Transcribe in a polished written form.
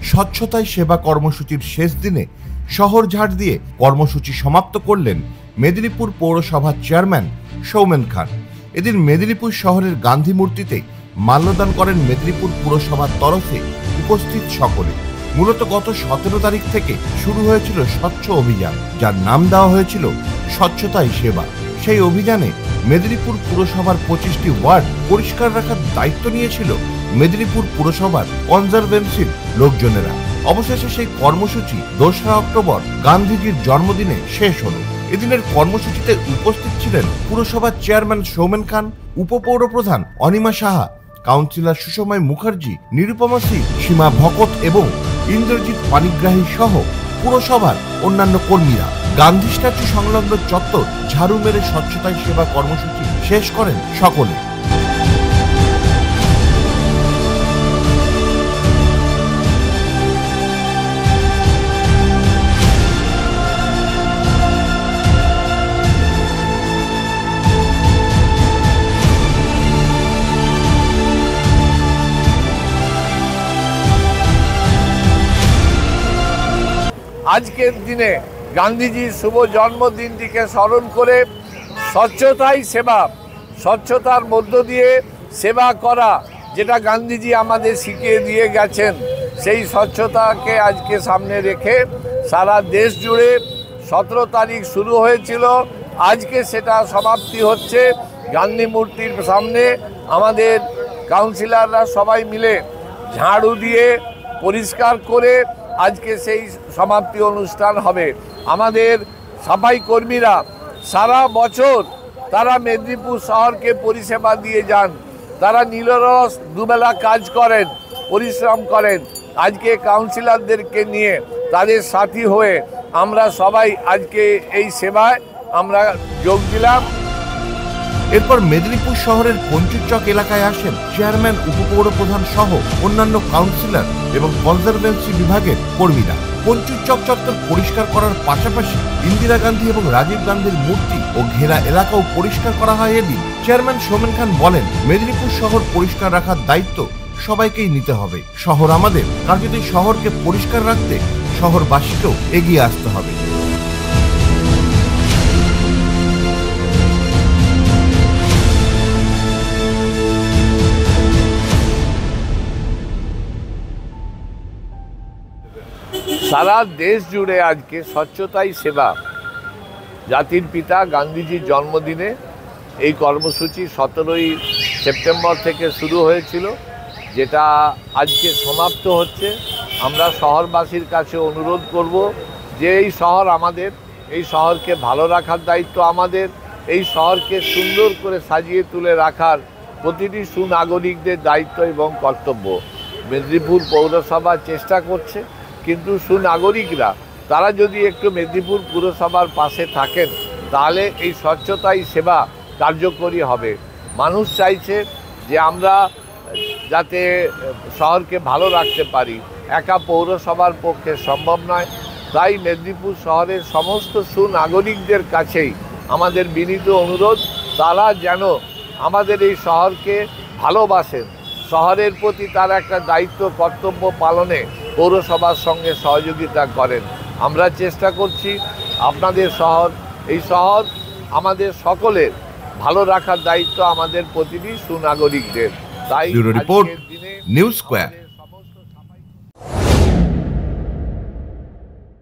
স্বচ্ছতাই সেবা কর্মসূচির শেষ দিনে শহর ঝাড় দিয়ে কর্মসূচি সমাপ্ত করলেন মেদিনীপুর পৌরসভার চেয়ারম্যান সৌমেন খান। এদিন মেদিনীপুর শহরের গান্ধী মূর্তিতে মাল্যদান করেন মেদিনীপুর পুরসভার তরফে উপস্থিত সকলে। মূলত গত 17 তারিখ থেকে শুরু হয়েছিল স্বচ্ছ অভিযান, যার নাম দেওয়া হয়েছিল স্বচ্ছতাই সেবা। সেই অভিযানে মেদিনীপুর পুরসভার 25টি ওয়ার্ড পরিষ্কার রাখার দায়িত্ব নিয়েছিল মেদিনীপুর পুরসভার কনজারভেন্সির লোকজনেরা। অবশেষে সেই কর্মসূচি 2রা অক্টোবর গান্ধীজির জন্মদিনে শেষ হলো। এদিনের কর্মসূচিতে উপস্থিত ছিলেন পুরসভার চেয়ারম্যান সৌমেন খান, উপপৌর প্রধান অনিমা সাহা, কাউন্সিলর সুষময় মুখার্জি, নিরুপমা সি, সীমা ভকত এবং ইন্দ্রজিৎ পানিগ্রাহী সহ পুরসভার অন্যান্য কর্মীরা। গান্ধী স্ট্যাচু সংলগ্ন চত্বর ঝাড়ু মেরে স্বচ্ছতাই সেবা কর্মসূচি শেষ করেন সকলে। আজকের দিনে গান্ধীজির শুভ জন্মদিনটিকে স্মরণ করে স্বচ্ছতাই সেবা, স্বচ্ছতার মধ্য দিয়ে সেবা করা, যেটা গান্ধীজি আমাদের শিখিয়ে দিয়ে গেছেন, সেই স্বচ্ছতাকে আজকে সামনে রেখে সারা দেশ জুড়ে 17 তারিখ শুরু হয়েছিল, আজকে সেটা সমাপ্তি হচ্ছে। গান্ধী মূর্তির সামনে আমাদের কাউন্সিলররা সবাই মিলে ঝাড়ু দিয়ে পরিষ্কার করে আজকে সেই সমাপ্তি অনুষ্ঠান হবে। আমাদের সাফাই কর্মীরা সারা বছর তারা মেদিনীপুর শহরকে পরিষেবা দিয়ে যান, তারা নিরলস দুবেলা কাজ করেন, পরিশ্রম করেন। আজকে কাউন্সিলরদেরকে নিয়ে তাদের সাথী হয়ে আমরা সবাই আজকে এই সেবায় আমরা যোগ দিলাম। এরপর মেদিনীপুর শহরের পঞ্চুচক এলাকায় আসেন চেয়ারম্যান, উপপৌর প্রধান সহ অন্যান্য কাউন্সিলর এবং কনজারভেন্সি বিভাগের কর্মীরা। পঞ্চুচক চত্বর পরিষ্কার করার পাশাপাশি ইন্দিরা গান্ধী এবং রাজীব গান্ধীর মূর্তি ও ঘেরা এলাকাও পরিষ্কার করা হয়। এদিন চেয়ারম্যান সৌমেন খান বলেন, মেদিনীপুর শহর পরিষ্কার রাখার দায়িত্ব সবাইকেই নিতে হবে। শহর আমাদের, কার্যত শহরকে পরিষ্কার রাখতে শহরবাসীকেও এগিয়ে আসতে হবে। সারা দেশ জুড়ে আজকে স্বচ্ছতাই সেবা, জাতির পিতা গান্ধীজির জন্মদিনে এই কর্মসূচি 17ই সেপ্টেম্বর থেকে শুরু হয়েছিল, যেটা আজকে সমাপ্ত হচ্ছে। আমরা শহরবাসীর কাছে অনুরোধ করব যে এই শহর আমাদের, এই শহরকে ভালো রাখার দায়িত্ব আমাদের, এই শহরকে সুন্দর করে সাজিয়ে তুলে রাখার প্রতিটি সুনাগরিকদের দায়িত্ব এবং কর্তব্য। মেদিনীপুর পৌরসভা চেষ্টা করছে, কিন্তু সুনাগরিকরা তারা যদি একটু মেদিনীপুর পুরসভার পাশে থাকেন তাহলে এই স্বচ্ছতাই সেবা কার্যকরী হবে। মানুষ চাইছে যে আমরা যাতে শহরকে ভালো রাখতে পারি, একা পৌরসভার পক্ষে সম্ভব নয়। তাই মেদিনীপুর শহরের সমস্ত সুনাগরিকদের কাছেই আমাদের বিনীত অনুরোধ, তারা যেন আমাদের এই শহরকে ভালোবাসেন, শহরের প্রতি তার একটা দায়িত্ব কর্তব্য পালনে পৌরসভার সঙ্গে সহযোগিতা করেন। আমরা চেষ্টা করছি আপনাদের শহর, এই শহর আমাদের সকলের ভালো রাখার দায়িত্ব আমাদের প্রতিটি সুনাগরিকদের। তাই রিপোর্ট নিউজ স্কয়ার।